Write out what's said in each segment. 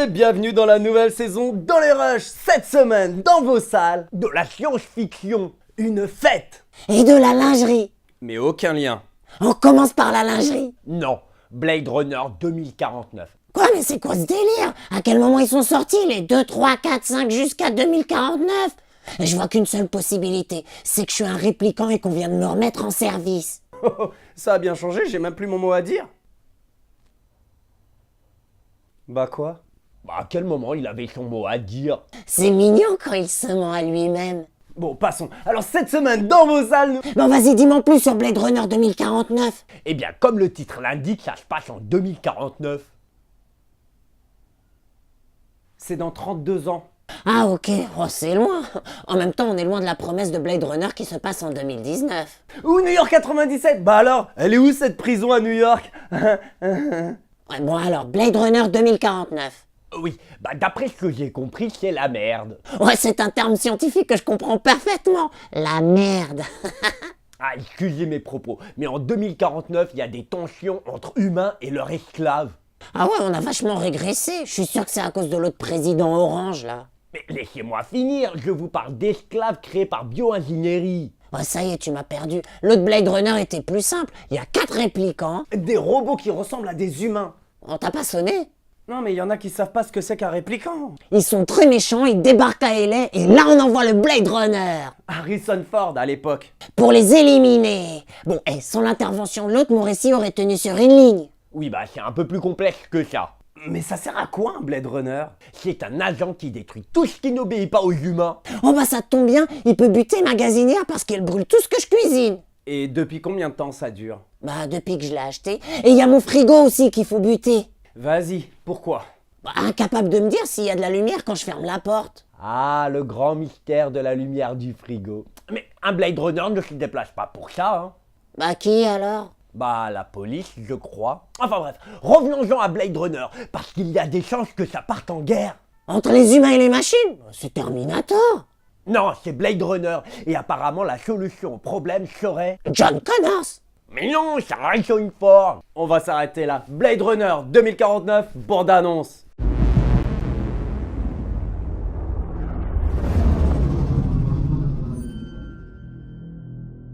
et bienvenue dans la nouvelle saison dans les rushs. Cette semaine, dans vos salles, de la science-fiction, une fête. Et de la lingerie. Mais aucun lien. On commence par la lingerie. Non, Blade Runner 2049. Quoi, mais c'est quoi ce délire? À quel moment ils sont sortis, les 2, 3, 4, 5 jusqu'à 2049? Et je vois qu'une seule possibilité, c'est que je suis un répliquant et qu'on vient de me remettre en service. Ça a bien changé, j'ai même plus mon mot à dire. Bah quoi? Bah à quel moment il avait son mot à dire? C'est mignon quand il se ment à lui-même. Bon, passons. Alors cette semaine, dans vos salles, nous... Bon, vas-y, dis-moi plus sur Blade Runner 2049. Eh bien, comme le titre l'indique, ça se passe en 2049. C'est dans 32 ans. Ah ok, oh, c'est loin. En même temps, on est loin de la promesse de Blade Runner qui se passe en 2019. Ou New York 97. Bah alors, elle est où cette prison à New York? Ouais, bon alors, Blade Runner 2049. Oui, bah d'après ce que j'ai compris, c'est la merde. Ouais, c'est un terme scientifique que je comprends parfaitement. La merde. Ah, excusez mes propos, mais en 2049, il y a des tensions entre humains et leurs esclaves. Ah ouais, on a vachement régressé. Je suis sûr que c'est à cause de l'autre président orange, là. Mais laissez-moi finir, je vous parle d'esclaves créés par bioingénierie. Ouais, ça y est, tu m'as perdu. L'autre Blade Runner était plus simple. Il y a 4 répliquants. Des robots qui ressemblent à des humains. On t'a pas sonné? Non, mais il y en a qui savent pas ce que c'est qu'un répliquant. Ils sont très méchants, ils débarquent à LA et là on envoie le Blade Runner. Harrison Ford à l'époque. Pour les éliminer. Bon, sans l'intervention de l'autre, mon récit aurait tenu sur une ligne. Oui, bah c'est un peu plus complexe que ça. Mais ça sert à quoi un Blade Runner? C'est un agent qui détruit tout ce qui n'obéit pas aux humains. Oh bah ça tombe bien, il peut buter ma gazinière parce qu'elle brûle tout ce que je cuisine. Et depuis combien de temps ça dure? Bah depuis que je l'ai acheté. Et il y a mon frigo aussi qu'il faut buter. Vas-y, pourquoi? Bah, incapable de me dire s'il y a de la lumière quand je ferme la porte. Ah, le grand mystère de la lumière du frigo. Mais un Blade Runner ne se déplace pas pour ça, hein. Bah qui alors? Bah, la police, je crois. Enfin bref, revenons-en à Blade Runner, parce qu'il y a des chances que ça parte en guerre. Entre les humains et les machines? C'est Terminator. Non, c'est Blade Runner, et apparemment la solution au problème serait... John Connors. Mais non, c'est Harrison Ford. On va s'arrêter là. Blade Runner 2049, bande-annonce.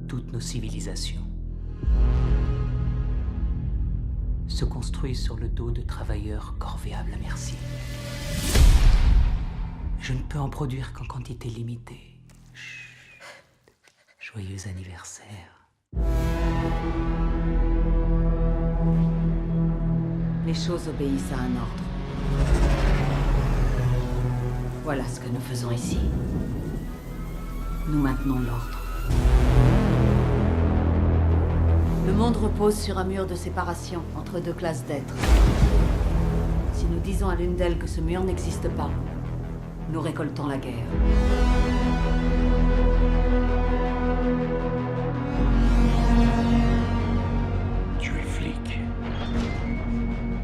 Toutes nos civilisations se construisent sur le dos de travailleurs corvéables à merci. Je ne peux en produire qu'en quantité limitée. Chut. Joyeux anniversaire. Les choses obéissent à un ordre. Voilà ce que nous faisons ici. Nous maintenons l'ordre. Le monde repose sur un mur de séparation entre deux classes d'êtres. Si nous disons à l'une d'elles que ce mur n'existe pas, nous récoltons la guerre. Tu es flic.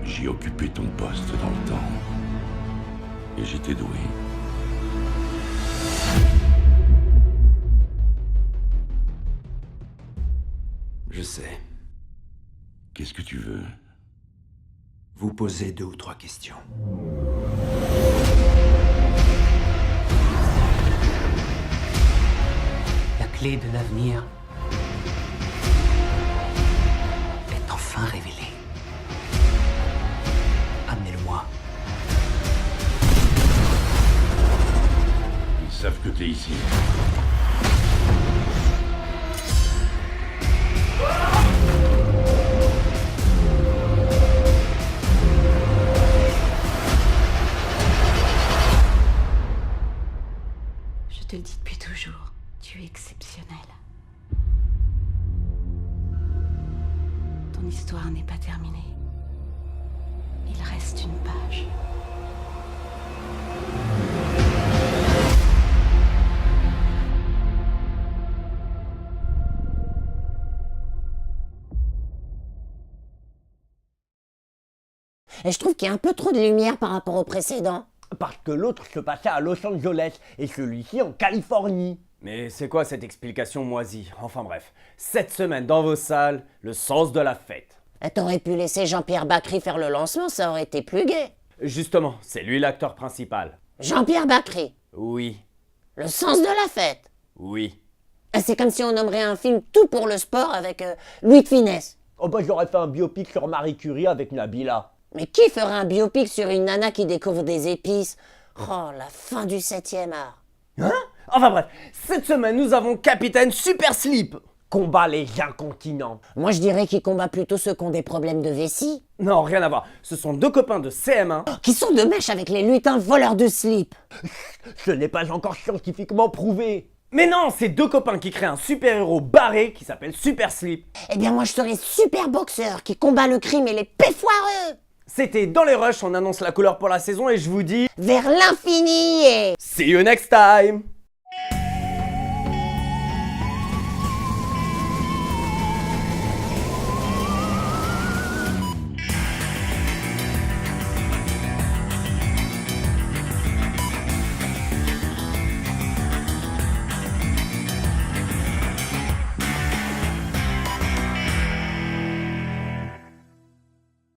J'ai occupé ton poste dans le temps. Et j'étais doué. Je sais. Qu'est-ce que tu veux? Vous posez 2 ou 3 questions. La clé de l'avenir est enfin révélée. Amenez-le-moi. Ils savent que t'es ici. Je te le dis depuis toujours, tu es exceptionnel. Ton histoire n'est pas terminée. Il reste une page. Et je trouve qu'il y a un peu trop de lumière par rapport au précédent. Parce que l'autre se passait à Los Angeles et celui-ci en Californie. Mais c'est quoi cette explication moisie? Enfin bref, cette semaine dans vos salles, le sens de la fête. T'aurais pu laisser Jean-Pierre Bacry faire le lancement, ça aurait été plus gai. Justement, c'est lui l'acteur principal. Jean-Pierre Bacri. Oui, Le sens de la fête. oui. C'est comme si on nommerait un film tout pour le sport avec Louis de Funès. Oh bah j'aurais fait un biopic sur Marie Curie avec Nabila. Mais qui ferait un biopic sur une nana qui découvre des épices? Oh, la fin du 7e art. Hein? Enfin bref, cette semaine nous avons Capitaine Super Slip. Combat les incontinents. Moi, je dirais qu'il combat plutôt ceux qui ont des problèmes de vessie, Non, rien à voir. Ce sont deux copains de CM1. qui sont de mèche avec les lutins voleurs de slip. Ce n'est pas encore scientifiquement prouvé. Mais non, c'est deux copains qui créent un super-héros barré qui s'appelle Super Slip. Eh bien, moi, je serais super boxeur qui combat le crime et les péfoireux. C'était dans les rushs, on annonce la couleur pour la saison et je vous dis... Vers l'infini et... See you next time!